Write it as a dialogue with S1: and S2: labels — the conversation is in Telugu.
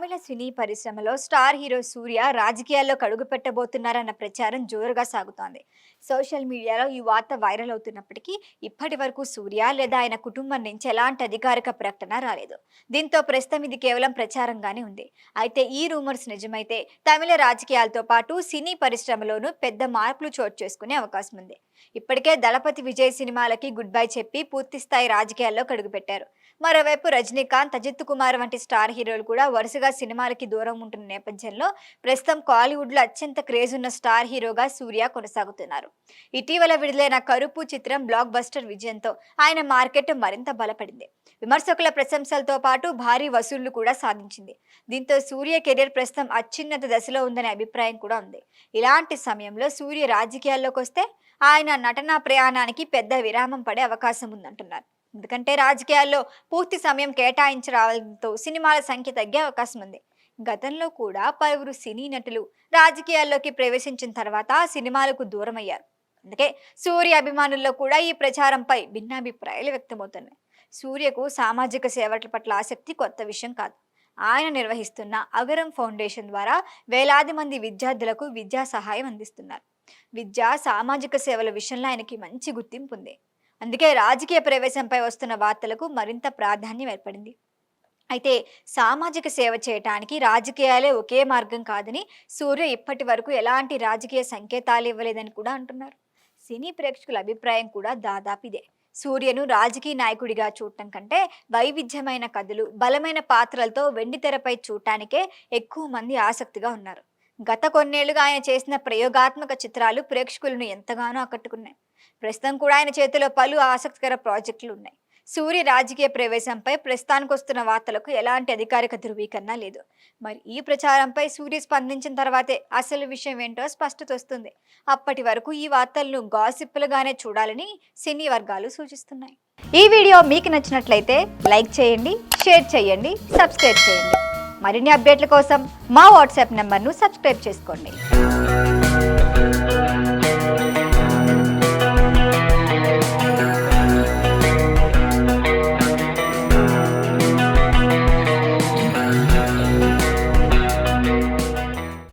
S1: తమిళ సినీ పరిశ్రమలో స్టార్ హీరో సూర్య రాజకీయాల్లో కడుగు పెట్టబోతున్నారన్న ప్రచారం జోరుగా సాగుతోంది. సోషల్ మీడియాలో ఈ వార్త వైరల్ అవుతున్నప్పటికీ ఇప్పటి వరకు సూర్య లేదా ఆయన కుటుంబం నుంచి ఎలాంటి అధికారిక ప్రకటన రాలేదు. దీంతో ప్రస్తుతం ఇది కేవలం ప్రచారంగానే ఉంది. అయితే ఈ రూమర్స్ నిజమైతే తమిళ రాజకీయాలతో పాటు సినీ పరిశ్రమలోనూ పెద్ద మార్పులు చోటు చేసుకునే అవకాశం ఉంది. ఇప్పటికే దళపతి విజయ్ సినిమాలకి గుడ్ బై చెప్పి పూర్తి స్థాయి రాజకీయాల్లో కడుగుపెట్టారు. మరోవైపు రజనీకాంత్, అజిత్ కుమార్ వంటి స్టార్ హీరోలు కూడా వరుసగా సినిమాలకి దూరం ఉంటున్న నేపథ్యంలో ప్రస్తుతం కాలీవుడ్ లో అత్యంత క్రేజ్ ఉన్న స్టార్ హీరోగా సూర్య కొనసాగుతున్నారు. ఇటీవల విడుదలైన కరుపు చిత్రం బ్లాక్ బస్టర్ విజయంతో ఆయన మార్కెట్ మరింత బలపడింది. విమర్శకుల ప్రశంసలతో పాటు భారీ వసూళ్లు కూడా సాధించింది. దీంతో సూర్య కెరీర్ ప్రస్తుతం అత్యున్నత దశలో ఉందనే అభిప్రాయం కూడా ఉంది. ఇలాంటి సమయంలో సూర్య రాజకీయాల్లోకి వస్తే ఆయన నటనా ప్రయాణానికి పెద్ద విరామం పడే అవకాశం ఉందంటున్నారు. ఎందుకంటే రాజకీయాల్లో పూర్తి సమయం కేటాయించడంతో సినిమాల సంఖ్య తగ్గే అవకాశం ఉంది. గతంలో కూడా పలువురు సినీ నటులు రాజకీయాల్లోకి ప్రవేశించిన తర్వాత సినిమాలకు దూరం అయ్యారు. అందుకే సూర్య అభిమానుల్లో కూడా ఈ ప్రచారంపై భిన్నాభిప్రాయాలు వ్యక్తమవుతున్నాయి. సూర్యకు సామాజిక సేవల పట్ల ఆసక్తి కొత్త విషయం కాదు. ఆయన నిర్వహిస్తున్న అగరం ఫౌండేషన్ ద్వారా వేలాది మంది విద్యార్థులకు విద్యా సహాయం అందిస్తున్నారు. విద్య, సామాజిక సేవల విషయంలో ఆయనకి మంచి గుర్తింపు ఉంది. అందుకే రాజకీయ ప్రవేశంపై వస్తున్న వార్తలకు మరింత ప్రాధాన్యం ఏర్పడింది. అయితే సామాజిక సేవ చేయటానికి రాజకీయాలే ఒకే మార్గం కాదని సూర్య ఇప్పటి వరకు ఎలాంటి రాజకీయ సంకేతాలు ఇవ్వలేదని కూడా అంటున్నారు. సినీ ప్రేక్షకుల అభిప్రాయం కూడా దాదాపు ఇదే. సూర్యను రాజకీయ నాయకుడిగా చూడటం కంటే వైవిధ్యమైన కథలు, బలమైన పాత్రలతో వెండితెరపై చూడటానికే ఎక్కువ మంది ఆసక్తిగా ఉన్నారు. గత కొన్నేళ్లుగా ఆయన చేసిన ప్రయోగాత్మక చిత్రాలు ప్రేక్షకులను ఎంతగానో ఆకట్టుకున్నాయి. ప్రస్తుతం కూడా ఆయన చేతిలో పలు ఆసక్తికర ప్రాజెక్టులు ఉన్నాయి. సూర్య రాజకీయ ప్రవేశంపై ప్రస్తుతానికి వస్తున్న వార్తలకు ఎలాంటి అధికారిక ధృవీకరణ లేదు. మరి ఈ ప్రచారంపై సూర్య స్పందించిన తర్వాతే అసలు విషయం ఏంటో స్పష్టత వస్తుంది. అప్పటి వరకు ఈ వార్తలను గాసిప్పులుగానే చూడాలని సినీ వర్గాలు సూచిస్తున్నాయి. ఈ వీడియో మీకు నచ్చినట్లయితే లైక్ చేయండి, షేర్ చేయండి, సబ్స్క్రైబ్ చేయండి. మరిన్ని అప్డేట్ల కోసం మా వాట్సాప్ నెంబర్ను సబ్స్క్రైబ్ చేసుకోండి.